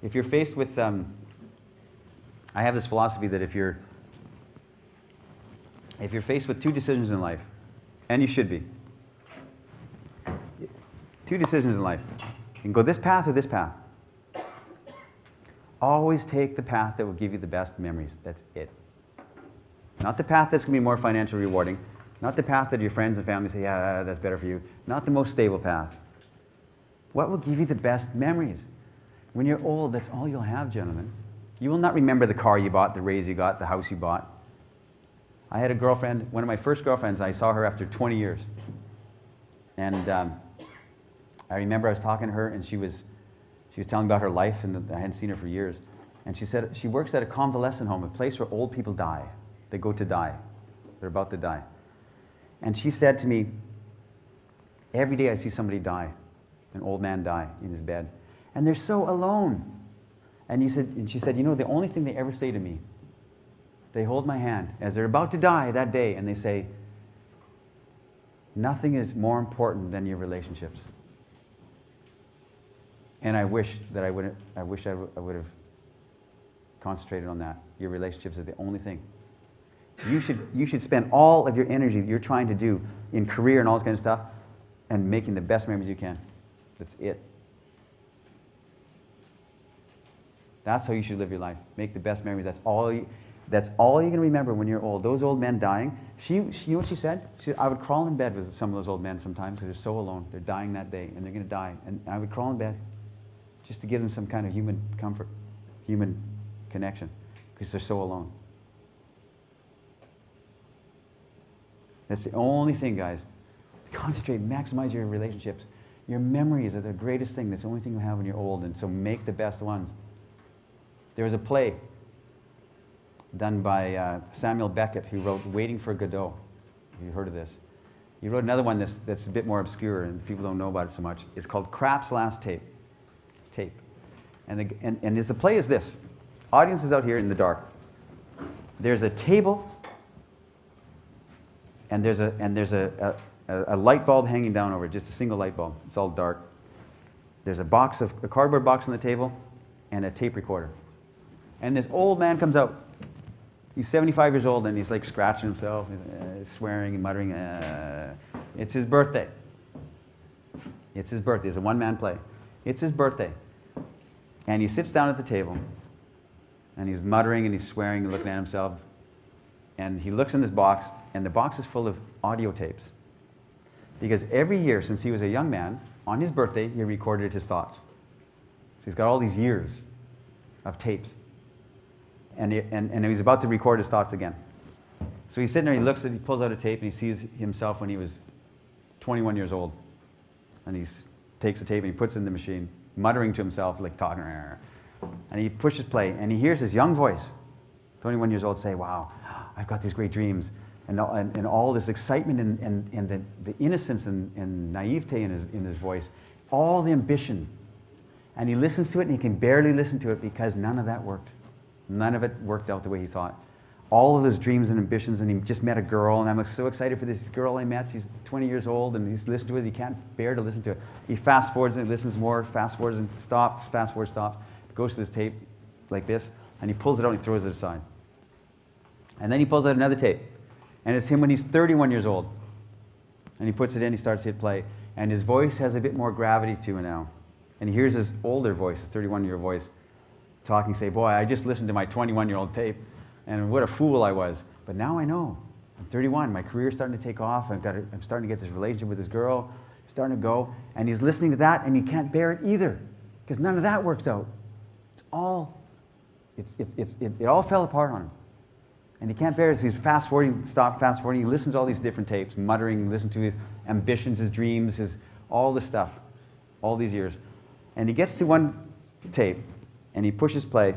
if you're faced with, I have this philosophy that if you're faced with two decisions in life, and you should be, two decisions in life, you can go this path or this path. Always take the path that will give you the best memories. That's it. Not the path that's going to be more financially rewarding. Not the path that your friends and family say, yeah, that's better for you. Not the most stable path. What will give you the best memories? When you're old, that's all you'll have, gentlemen. You will not remember the car you bought, the raise you got, the house you bought. I had a girlfriend, one of my first girlfriends, I saw her after 20 years. And I remember I was talking to her, and she was telling me about her life, and I hadn't seen her for years. And she said she works at a convalescent home, a place where old people die. They go to die. They're about to die. And she said to me, every day I see somebody die, an old man die in his bed. And they're so alone. And she said, you know, the only thing they ever say to me, they hold my hand as they're about to die that day, and they say, nothing is more important than your relationships. And I wish I would have concentrated on that. Your relationships are the only thing. You should spend all of your energy that you're trying to do in career and all this kind of stuff and making the best memories you can. That's it. That's how you should live your life. Make the best memories. That's all you're going to remember when you're old. Those old men dying. You know what she said? She said, I would crawl in bed with some of those old men sometimes because they're so alone. They're dying that day, and they're going to die. And I would crawl in bed just to give them some kind of human comfort, human connection, because they're so alone. That's the only thing, guys. Concentrate, maximize your relationships. Your memories are the greatest thing. That's the only thing you have when you're old, and so make the best ones. There was a play done by Samuel Beckett, who wrote Waiting for Godot. Have you heard of this? He wrote another one that's a bit more obscure, and people don't know about it so much. It's called Krapp's Last Tape. And the play is this. Audience is out here in the dark. There's a table, and there's a light bulb hanging down over it, just a single light bulb. It's all dark. There's a cardboard box on the table, and a tape recorder. And this old man comes out. He's 75 years old, and he's like scratching himself, swearing and muttering. It's his birthday. It's his birthday. It's a one-man play. It's his birthday. And he sits down at the table, and he's muttering and he's swearing and looking at himself. And he looks in this box, and the box is full of audio tapes. Because every year since he was a young man, on his birthday, he recorded his thoughts. So he's got all these years of tapes. And he's about to record his thoughts again. So he's sitting there, he pulls out a tape, and he sees himself when he was 21 years old. And he takes the tape and he puts it in the machine, muttering to himself, like talking. And he pushes play, and he hears his young voice, 21 years old, say, wow, I've got these great dreams. And all this excitement and the innocence and naivete in his voice, all the ambition. And he listens to it, and he can barely listen to it because none of that worked. None of it worked out the way he thought. All of those dreams and ambitions, and he just met a girl, and I'm so excited for this girl I met. She's 20 years old, and he's listened to it. He can't bear to listen to it. He fast forwards and listens more, fast forwards and stops, fast forwards, stops, goes to this tape like this, and he pulls it out and he throws it aside. And then he pulls out another tape, and it's him when he's 31 years old. And he puts it in, he starts to hit play, and his voice has a bit more gravity to it now. And he hears his older voice, his 31-year voice, talking, say, boy, I just listened to my 21-year-old tape, and what a fool I was. But now I know. I'm 31. My career's starting to take off. I'm starting to get this relationship with this girl. It's starting to go. And he's listening to that, and he can't bear it either, because none of that works out. It all fell apart on him. And he can't bear it, so he's fast-forwarding, fast-forwarding. He listens to all these different tapes, muttering, listens to his ambitions, his dreams, all this stuff, all these years. And he gets to one tape, and he pushes play,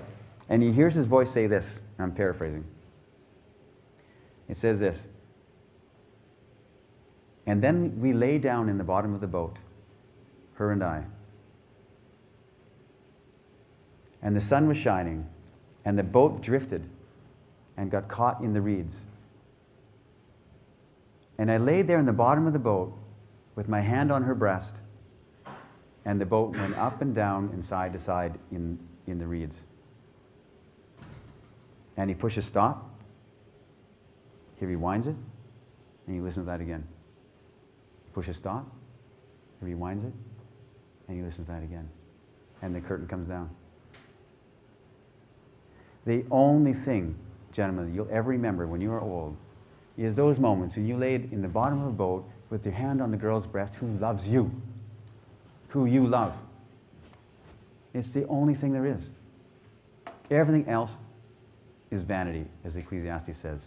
and he hears his voice say this. I'm paraphrasing. It says this. And then we lay down in the bottom of the boat, her and I. And the sun was shining, and the boat drifted and got caught in the reeds. And I laid there in the bottom of the boat with my hand on her breast, And the boat went up and down and side to side in the reeds. And he pushes stop. He rewinds it, and he listens to that again. He pushes stop. He rewinds it, and he listens to that again. And the curtain comes down. The only thing, gentlemen, you'll ever remember when you are old is those moments when you laid in the bottom of a boat with your hand on the girl's breast who loves you, who you love. It's the only thing there is. Everything else is vanity, as Ecclesiastes says.